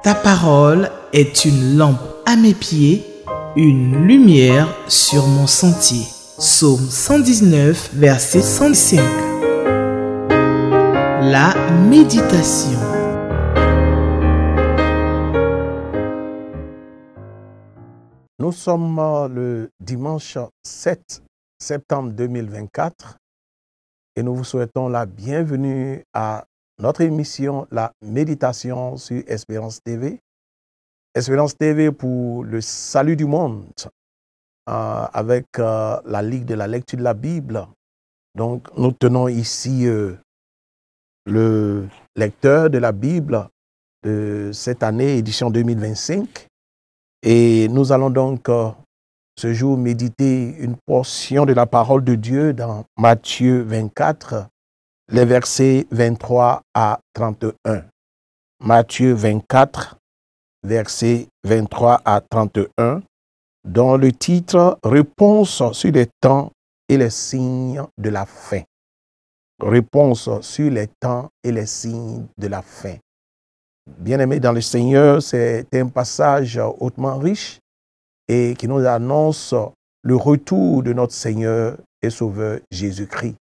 Ta parole est une lampe à mes pieds, une lumière sur mon sentier. Psaume 119, verset 105. La méditation. Nous sommes le dimanche 7 septembre 2024 et nous vous souhaitons la bienvenue à notre émission, la méditation sur Espérance TV. Espérance TV pour le salut du monde avec la Ligue de la lecture de la Bible. Donc, nous tenons ici le lecteur de la Bible de cette année, édition 2025. Et nous allons donc ce jour méditer une portion de la parole de Dieu dans Matthieu 24, les versets 23 à 31. Matthieu 24, versets 23 à 31, dont le titre « Réponse sur les temps et les signes de la fin ». Réponse sur les temps et les signes de la fin. Bien-aimés dans le Seigneur, c'est un passage hautement riche et qui nous annonce le retour de notre Seigneur et Sauveur Jésus-Christ.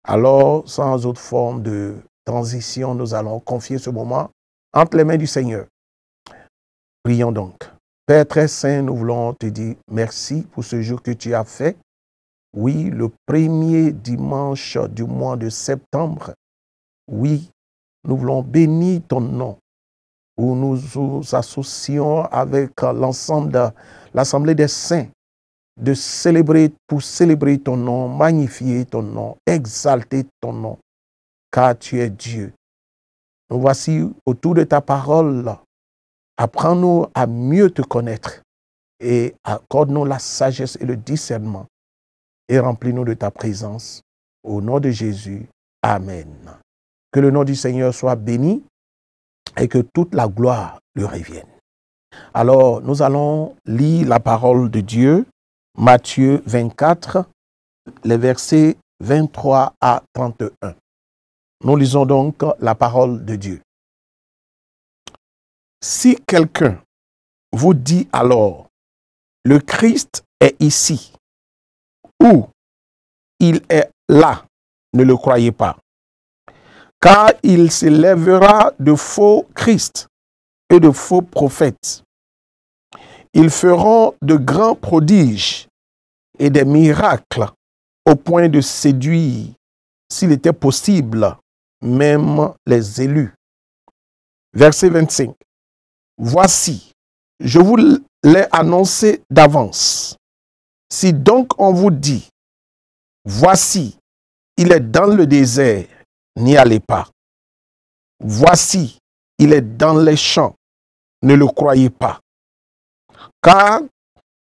Alors, sans autre forme de transition, nous allons confier ce moment entre les mains du Seigneur. Prions donc. Père très saint, nous voulons te dire merci pour ce jour que tu as fait. Oui, le premier dimanche du mois de septembre. Oui, nous voulons bénir ton nom, où nous nous associons avec l'ensemble de l'Assemblée des saints, de célébrer, pour célébrer ton nom, magnifier ton nom, exalter ton nom, car tu es Dieu. Nous voici autour de ta parole. Apprends-nous à mieux te connaître et accorde-nous la sagesse et le discernement et remplis-nous de ta présence. Au nom de Jésus, Amen. Que le nom du Seigneur soit béni et que toute la gloire lui revienne. Alors, nous allons lire la parole de Dieu, Matthieu 24, les versets 23 à 31. Nous lisons donc la parole de Dieu. Si quelqu'un vous dit alors, le Christ est ici, ou il est là, ne le croyez pas. Car il s'élèvera de faux Christ et de faux prophètes. Ils feront de grands prodiges et des miracles au point de séduire, s'il était possible, même les élus. Verset 25. Voici, je vous l'ai annoncé d'avance. Si donc on vous dit, voici, il est dans le désert, n'y allez pas. Voici, il est dans les champs, ne le croyez pas. Car,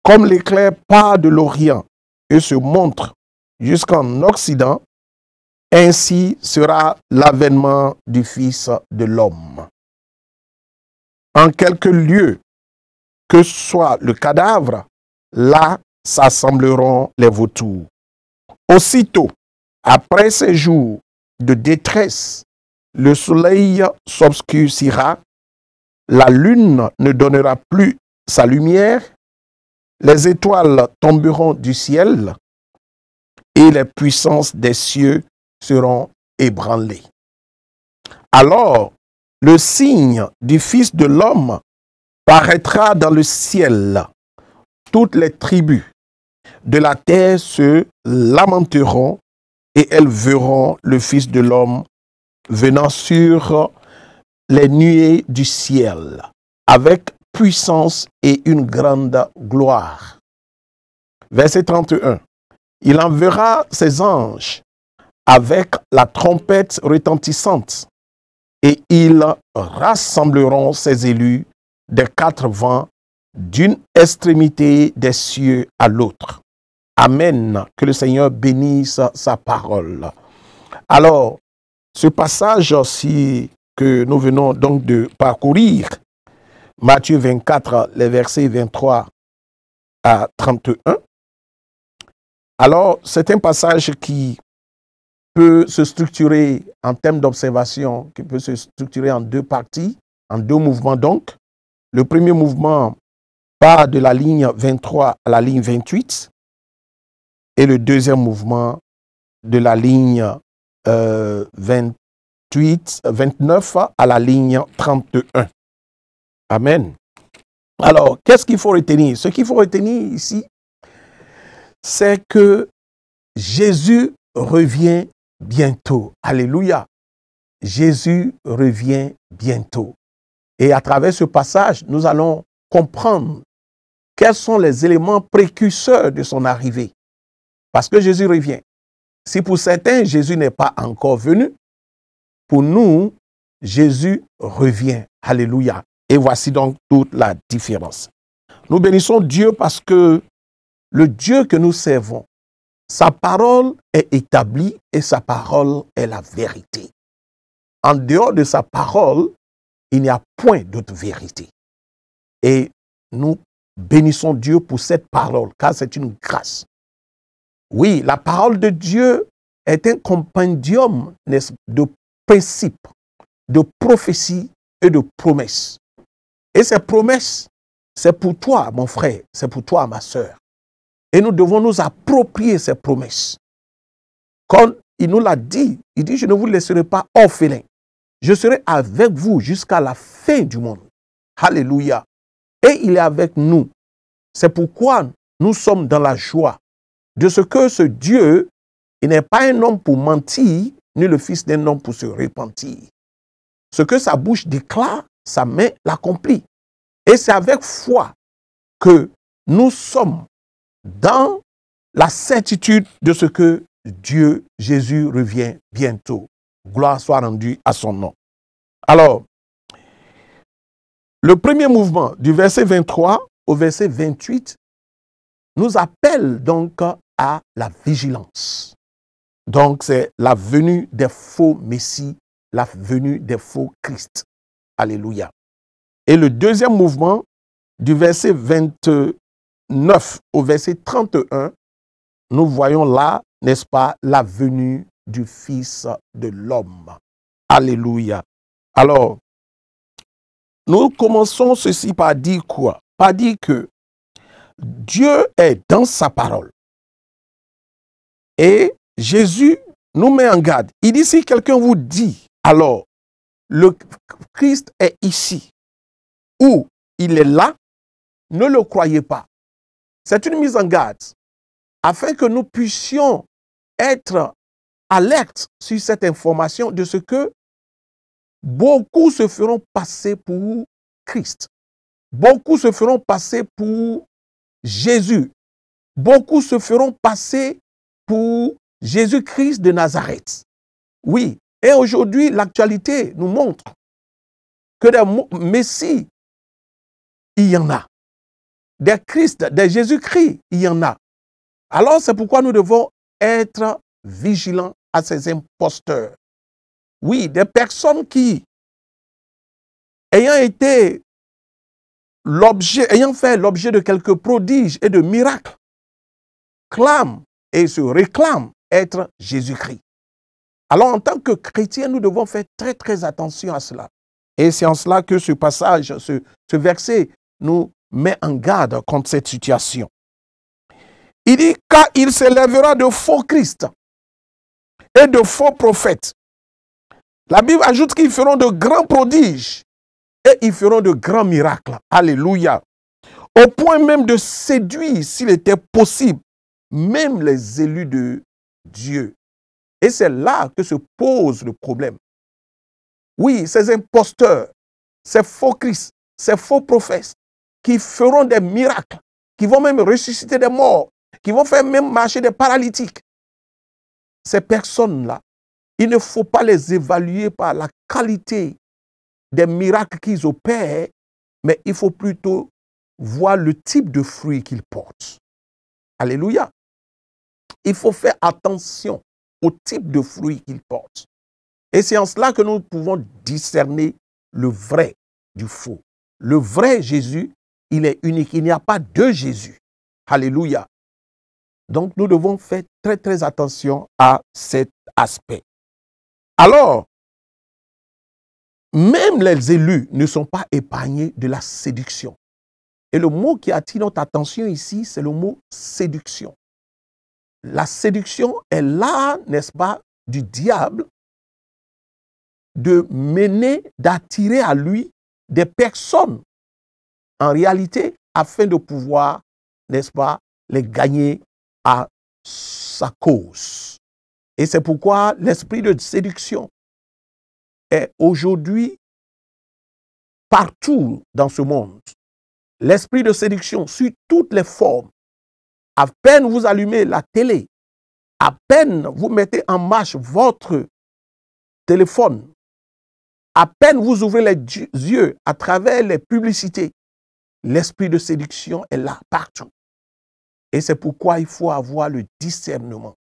comme l'éclair part de l'Orient et se montre jusqu'en Occident, ainsi sera l'avènement du Fils de l'homme. En quelque lieu que soit le cadavre, là s'assembleront les vautours. Aussitôt, après ces jours de détresse, le soleil s'obscurcira, la lune ne donnera plus sa lumière, les étoiles tomberont du ciel et les puissances des cieux seront ébranlées. Alors, le signe du Fils de l'homme paraîtra dans le ciel. Toutes les tribus de la terre se lamenteront et elles verront le Fils de l'homme venant sur les nuées du ciel avec puissance et une grande gloire. Verset 31. Il enverra ses anges avec la trompette retentissante et ils rassembleront ses élus des quatre vents d'une extrémité des cieux à l'autre. Amen. Que le Seigneur bénisse sa parole. Alors, ce passage-ci que nous venons donc de parcourir, Matthieu 24, les versets 23 à 31. Alors, c'est un passage qui peut se structurer en termes d'observation, qui peut se structurer en deux parties, en deux mouvements donc. Le premier mouvement part de la ligne 23 à la ligne 28 et le deuxième mouvement de la ligne 29 à la ligne 31. Amen. Alors, qu'est-ce qu'il faut retenir? Ce qu'il faut retenir ici, c'est que Jésus revient bientôt. Alléluia. Jésus revient bientôt. Et à travers ce passage, nous allons comprendre quels sont les éléments précurseurs de son arrivée. Parce que Jésus revient. Si pour certains, Jésus n'est pas encore venu, pour nous, Jésus revient. Alléluia. Et voici donc toute la différence. Nous bénissons Dieu parce que le Dieu que nous servons, sa parole est établie et sa parole est la vérité. En dehors de sa parole, il n'y a point d'autre vérité. Et nous bénissons Dieu pour cette parole, car c'est une grâce. Oui, la parole de Dieu est un compendium de principes, de prophéties et de promesses. Et ces promesses, c'est pour toi, mon frère, c'est pour toi, ma sœur. Et nous devons nous approprier ces promesses. Comme il nous l'a dit, il dit, je ne vous laisserai pas orphelins. Je serai avec vous jusqu'à la fin du monde. Alléluia. Et il est avec nous. C'est pourquoi nous sommes dans la joie de ce que ce Dieu, il n'est pas un homme pour mentir, ni le fils d'un homme pour se repentir. Ce que sa bouche déclare, sa main l'accomplit. Et c'est avec foi que nous sommes dans la certitude de ce que Dieu, Jésus, revient bientôt. Gloire soit rendue à son nom. Alors, le premier mouvement du verset 23 au verset 28 nous appelle donc à la vigilance. Donc, c'est la venue des faux messies, la venue des faux Christ. Alléluia. Et le deuxième mouvement, du verset 29 au verset 31, nous voyons là, n'est-ce pas, la venue du Fils de l'homme. Alléluia. Alors, nous commençons ceci par dire quoi? Par dire que Dieu est dans sa parole. Et Jésus nous met en garde. Il dit, si quelqu'un vous dit, alors, le Christ est ici, ou il est là, ne le croyez pas. C'est une mise en garde, afin que nous puissions être alertes sur cette information de ce que beaucoup se feront passer pour Christ. Beaucoup se feront passer pour Jésus. Beaucoup se feront passer pour Jésus-Christ de Nazareth. Oui, et aujourd'hui, l'actualité nous montre que des Messies, il y en a. Des Christ, des Jésus-Christ, il y en a. Alors, c'est pourquoi nous devons être vigilants à ces imposteurs. Oui, des personnes qui, ayant fait l'objet de quelques prodiges et de miracles, clament et se réclament être Jésus-Christ. Alors, en tant que chrétiens, nous devons faire très, très attention à cela. Et c'est en cela que ce passage, ce verset, nous met en garde contre cette situation. Il dit, car il s'élèvera de faux Christ et de faux prophètes. La Bible ajoute qu'ils feront de grands prodiges et ils feront de grands miracles. Alléluia. Au point même de séduire, s'il était possible, même les élus de Dieu. Et c'est là que se pose le problème. Oui, ces imposteurs, ces faux Christ, ces faux prophètes, qui feront des miracles, qui vont même ressusciter des morts, qui vont faire même marcher des paralytiques. Ces personnes-là, il ne faut pas les évaluer par la qualité des miracles qu'ils opèrent, mais il faut plutôt voir le type de fruits qu'ils portent. Alléluia. Il faut faire attention au type de fruits qu'ils portent. Et c'est en cela que nous pouvons discerner le vrai du faux. Le vrai Jésus, il est unique. Il n'y a pas de Jésus. Alléluia. Donc, nous devons faire très, très attention à cet aspect. Alors, même les élus ne sont pas épargnés de la séduction. Et le mot qui attire notre attention ici, c'est le mot séduction. La séduction est là, n'est-ce pas, du diable, de mener, d'attirer à lui des personnes, en réalité, afin de pouvoir, n'est-ce pas, les gagner à sa cause. Et c'est pourquoi l'esprit de séduction est aujourd'hui partout dans ce monde. L'esprit de séduction sur toutes les formes. À peine vous allumez la télé, à peine vous mettez en marche votre téléphone, à peine vous ouvrez les yeux à travers les publicités, l'esprit de séduction est là, partout. Et c'est pourquoi il faut avoir le discernement.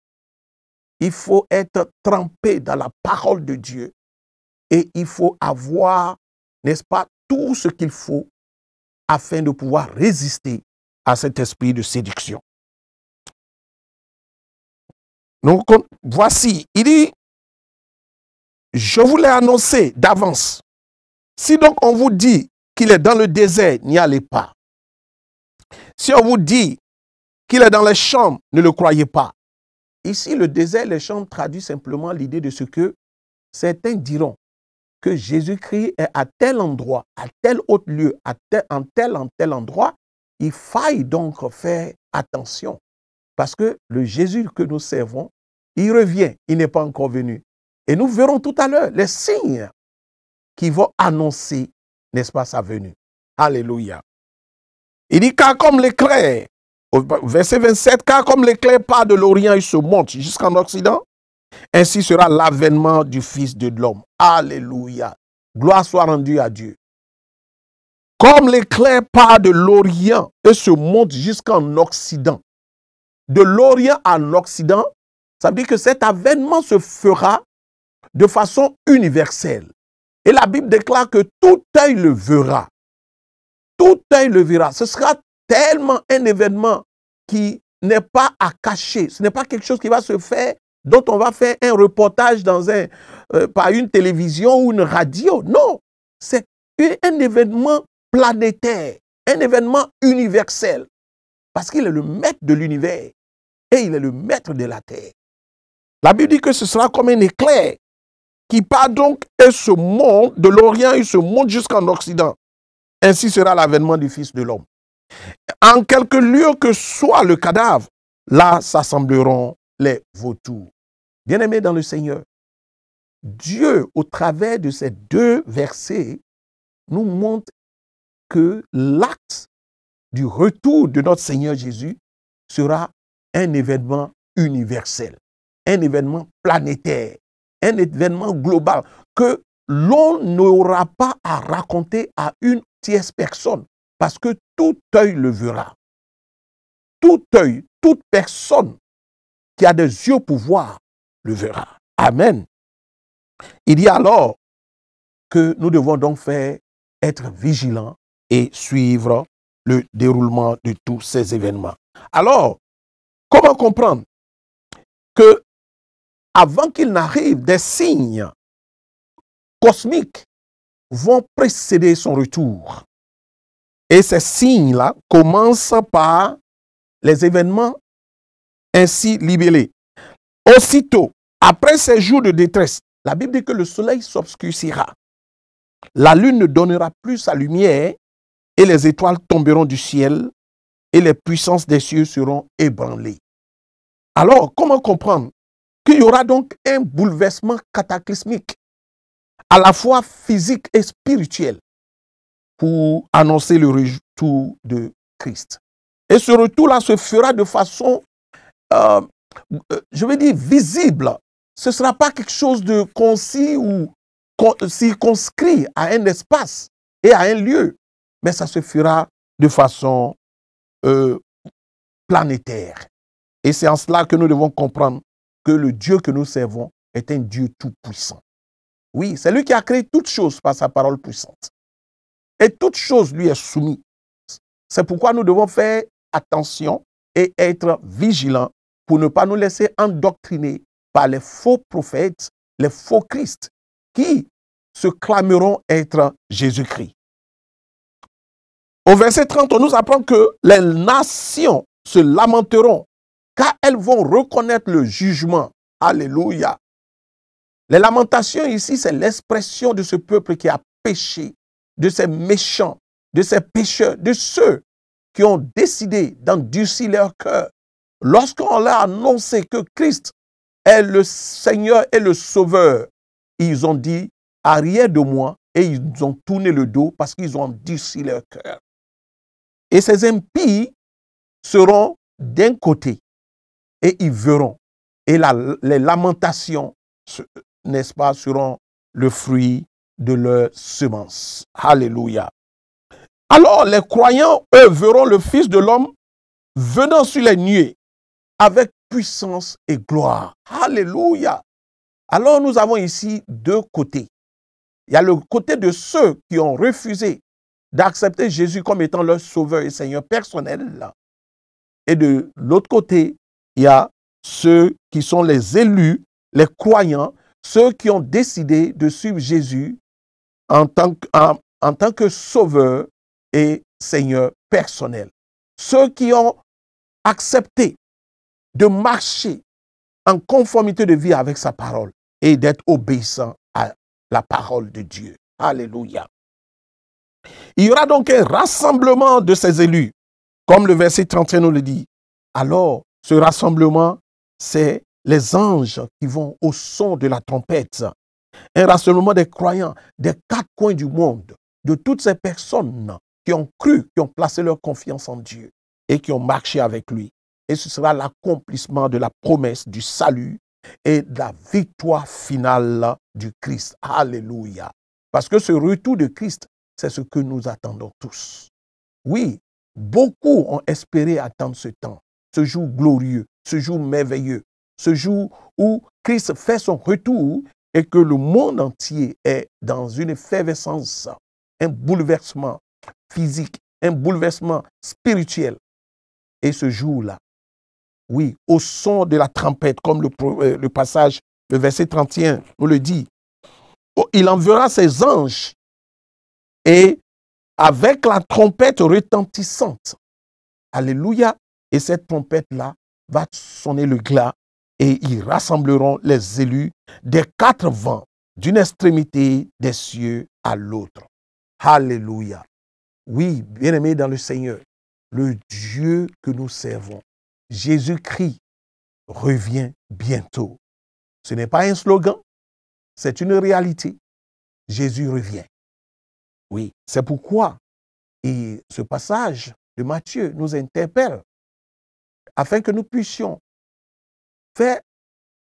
Il faut être trempé dans la parole de Dieu et il faut avoir, n'est-ce pas, tout ce qu'il faut afin de pouvoir résister à cet esprit de séduction. Donc, voici, il dit, je vous l'ai annoncé d'avance. Si donc on vous dit qu'il est dans le désert, n'y allez pas. Si on vous dit qu'il est dans les champs, ne le croyez pas. Ici, le désert, les champs traduit simplement l'idée de ce que certains diront que Jésus-Christ est à tel endroit, à tel autre lieu, en tel endroit. Il faille donc faire attention. Parce que le Jésus que nous servons, il revient, il n'est pas encore venu. Et nous verrons tout à l'heure les signes qui vont annoncer, n'est-ce pas, sa venue. Alléluia. Il dit, car comme l'éclair, verset 27, car comme l'éclair part de l'Orient et se monte jusqu'en Occident, ainsi sera l'avènement du Fils de l'homme. Alléluia. Gloire soit rendue à Dieu. Comme l'éclair part de l'Orient et se monte jusqu'en Occident. De l'Orient en Occident, ça veut dire que cet avènement se fera de façon universelle. Et la Bible déclare que tout œil le verra. Tout œil le verra. Ce sera tellement un événement qui n'est pas à cacher. Ce n'est pas quelque chose qui va se faire, dont on va faire un reportage dans par une télévision ou une radio. Non, c'est un événement planétaire, un événement universel. Parce qu'il est le maître de l'univers et il est le maître de la terre. La Bible dit que ce sera comme un éclair qui part donc et se monte de l'Orient et se monte jusqu'en Occident. Ainsi sera l'avènement du Fils de l'homme. En quelque lieu que soit le cadavre, là s'assembleront les vautours. Bien-aimés dans le Seigneur, Dieu, au travers de ces deux versets, nous montre que l'acte du retour de notre Seigneur Jésus sera un événement universel, un événement planétaire, un événement global que l'on n'aura pas à raconter à une tierce personne parce que tout œil le verra. Tout œil, toute personne qui a des yeux pour voir le verra. Amen. Il dit alors que nous devons donc être vigilants et suivre le déroulement de tous ces événements. Alors, comment comprendre que avant qu'il n'arrive, des signes cosmiques vont précéder son retour? Et ces signes-là commencent par les événements ainsi libellés. Aussitôt, après ces jours de détresse, la Bible dit que le soleil s'obscurcira. La lune ne donnera plus sa lumière et les étoiles tomberont du ciel et les puissances des cieux seront ébranlées. Alors, comment comprendre qu'il y aura donc un bouleversement cataclysmique, à la fois physique et spirituel, pour annoncer le retour de Christ? Et ce retour-là se fera de façon, je veux dire, visible. Ce ne sera pas quelque chose de concis ou circonscrit à un espace et à un lieu, mais ça se fera de façon planétaire. Et c'est en cela que nous devons comprendre que le Dieu que nous servons est un Dieu tout-puissant. Oui, c'est lui qui a créé toutes choses par sa parole puissante. Et toute chose lui est soumise. C'est pourquoi nous devons faire attention et être vigilants pour ne pas nous laisser endoctriner par les faux prophètes, les faux Christ, qui se clameront être Jésus-Christ. Au verset 30, on nous apprend que les nations se lamenteront car elles vont reconnaître le jugement. Alléluia. Les lamentations ici, c'est l'expression de ce peuple qui a péché, de ces méchants, de ces pécheurs, de ceux qui ont décidé d'endurcir leur cœur. Lorsqu'on leur a annoncé que Christ est le Seigneur et le Sauveur, ils ont dit « arrière de moi » et ils ont tourné le dos parce qu'ils ont endurci leur cœur. Et ces impies seront d'un côté et ils verront. Et les lamentations, n'est-ce pas, seront le fruit de leur semence. Alléluia. Alors les croyants, eux, verront le Fils de l'homme venant sur les nuées avec puissance et gloire. Alléluia. Alors nous avons ici deux côtés. Il y a le côté de ceux qui ont refusé d'accepter Jésus comme étant leur sauveur et Seigneur personnel. Et de l'autre côté, il y a ceux qui sont les élus, les croyants, ceux qui ont décidé de suivre Jésus en tant que sauveur et Seigneur personnel. Ceux qui ont accepté de marcher en conformité de vie avec sa parole et d'être obéissants à la parole de Dieu. Alléluia. Il y aura donc un rassemblement de ces élus, comme le verset 31 nous le dit. Alors, ce rassemblement, c'est les anges qui vont au son de la trompette. Un rassemblement des croyants des quatre coins du monde, de toutes ces personnes qui ont cru, qui ont placé leur confiance en Dieu et qui ont marché avec lui. Et ce sera l'accomplissement de la promesse du salut et de la victoire finale du Christ. Alléluia. Parce que ce retour de Christ, c'est ce que nous attendons tous. Oui, beaucoup ont espéré attendre ce temps, ce jour glorieux, ce jour merveilleux, ce jour où Christ fait son retour et que le monde entier est dans une effervescence, un bouleversement physique, un bouleversement spirituel. Et ce jour-là, oui, au son de la trompette, comme le passage, le verset 31 nous le dit, il enverra ses anges et avec la trompette retentissante, alléluia, et cette trompette-là va sonner le glas et ils rassembleront les élus des quatre vents, d'une extrémité des cieux à l'autre. Alléluia. Oui, bien-aimés dans le Seigneur, le Dieu que nous servons, Jésus-Christ, revient bientôt. Ce n'est pas un slogan, c'est une réalité. Jésus revient. Oui, c'est pourquoi et ce passage de Matthieu nous interpelle afin que nous puissions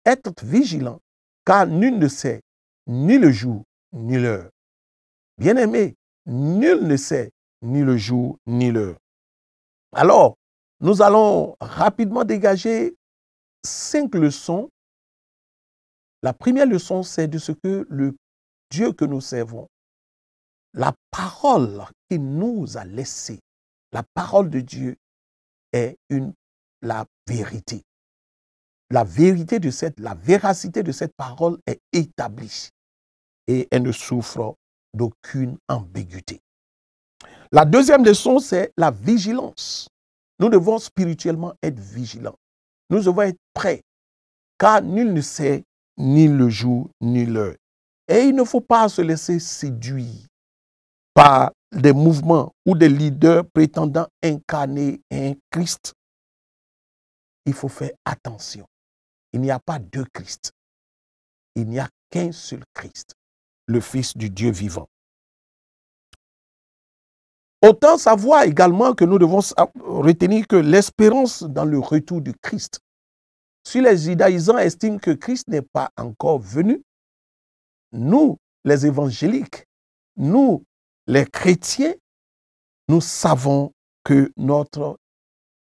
être vigilants, car nul ne sait ni le jour ni l'heure. Bien-aimé, nul ne sait ni le jour ni l'heure. Alors, nous allons rapidement dégager 5 leçons. La première leçon, c'est de ce que le Dieu que nous servons, la parole qu'il nous a laissée, la parole de Dieu est la vérité. La vérité la véracité de cette parole est établie et elle ne souffre d'aucune ambiguïté. La deuxième leçon, c'est la vigilance. Nous devons spirituellement être vigilants. Nous devons être prêts, car nul ne sait ni le jour ni l'heure. Et il ne faut pas se laisser séduire par des mouvements ou des leaders prétendant incarner un Christ. Il faut faire attention. Il n'y a pas deux Christ. Il n'y a qu'un seul Christ, le Fils du Dieu vivant. Autant savoir également que nous devons retenir que l'espérance dans le retour du Christ, si les judaïsants estiment que Christ n'est pas encore venu, nous, les évangéliques, nous, les chrétiens, nous savons que notre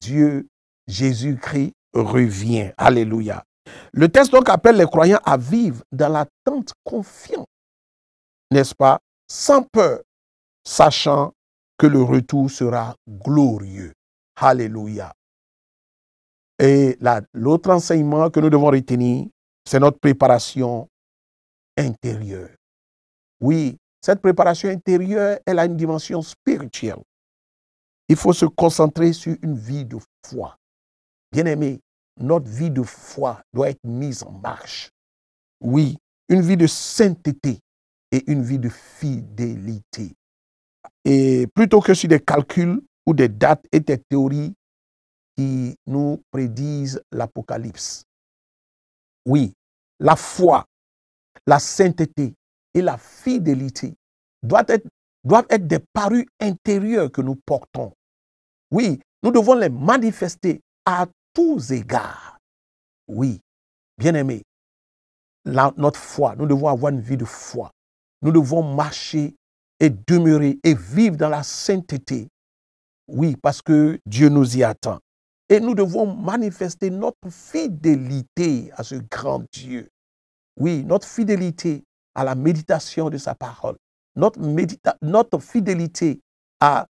Dieu, Jésus-Christ, revient. Alléluia. Le texte donc appelle les croyants à vivre dans l'attente confiante, n'est-ce pas, sans peur, sachant que le retour sera glorieux. Alléluia. Et l'autre enseignement que nous devons retenir, c'est notre préparation intérieure. Oui, cette préparation intérieure, elle a une dimension spirituelle. Il faut se concentrer sur une vie de foi. Bien-aimé, notre vie de foi doit être mise en marche. Oui, une vie de sainteté et une vie de fidélité. Et plutôt que sur des calculs ou des dates et des théories qui nous prédisent l'Apocalypse. Oui, la foi, la sainteté et la fidélité doivent être des parures intérieures que nous portons. Oui, nous devons les manifester à tous égards. Oui, bien-aimés, notre foi, nous devons avoir une vie de foi. Nous devons marcher et demeurer et vivre dans la sainteté. Oui, parce que Dieu nous y attend. Et nous devons manifester notre fidélité à ce grand Dieu. Oui, notre fidélité à la méditation de sa parole. Notre fidélité à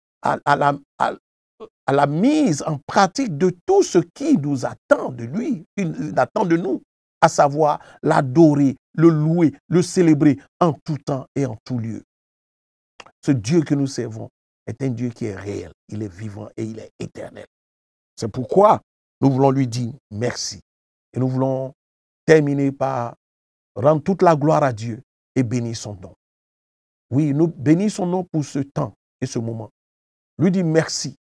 la mise en pratique de tout ce qui nous attend de lui, il attend de nous, à savoir l'adorer, le louer, le célébrer en tout temps et en tout lieu. Ce Dieu que nous servons est un Dieu qui est réel, il est vivant et il est éternel. C'est pourquoi nous voulons lui dire merci. Et nous voulons terminer par rendre toute la gloire à Dieu et bénir son nom. Oui, nous bénissons son nom pour ce temps et ce moment. Lui dire merci.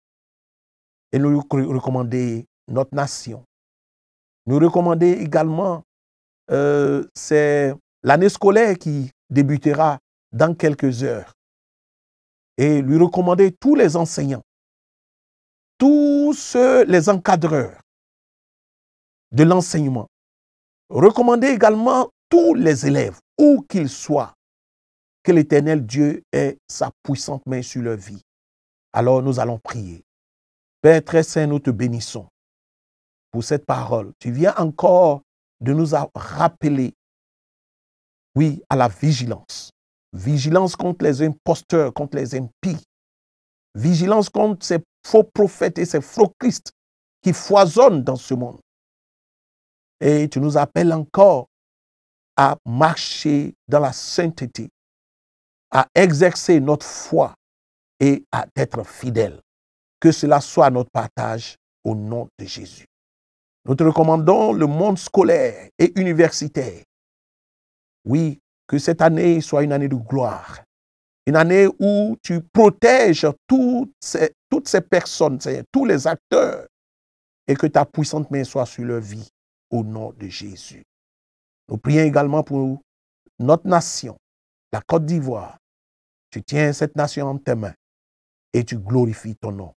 Et nous lui recommander notre nation. Nous recommander également, c'est l'année scolaire qui débutera dans quelques heures. Et lui recommander tous les enseignants, tous les encadreurs de l'enseignement. Recommander également tous les élèves, où qu'ils soient, que l'Éternel Dieu ait sa puissante main sur leur vie. Alors nous allons prier. Père très saint, nous te bénissons pour cette parole. Tu viens encore de nous rappeler, oui, à la vigilance. Vigilance contre les imposteurs, contre les impies. Vigilance contre ces faux prophètes et ces faux Christ qui foisonnent dans ce monde. Et tu nous appelles encore à marcher dans la sainteté, à exercer notre foi et à être fidèles. Que cela soit notre partage au nom de Jésus. Nous te recommandons le monde scolaire et universitaire. Oui, que cette année soit une année de gloire. Une année où tu protèges toutes ces personnes, tous les acteurs, et que ta puissante main soit sur leur vie au nom de Jésus. Nous prions également pour notre nation, la Côte d'Ivoire. Tu tiens cette nation en tes mains et tu glorifies ton nom.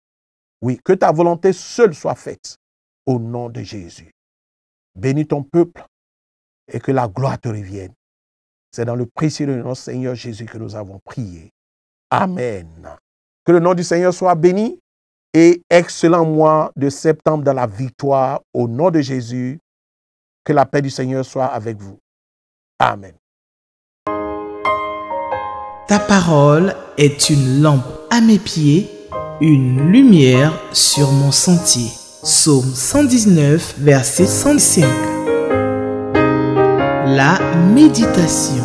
Oui, que ta volonté seule soit faite au nom de Jésus. Bénis ton peuple et que la gloire te revienne. C'est dans le précieux de notre Seigneur Jésus que nous avons prié. Amen. Que le nom du Seigneur soit béni et excellent mois de septembre dans la victoire au nom de Jésus. Que la paix du Seigneur soit avec vous. Amen. Ta parole est une lampe à mes pieds, une lumière sur mon sentier. Psaume 119, verset 105. La méditation.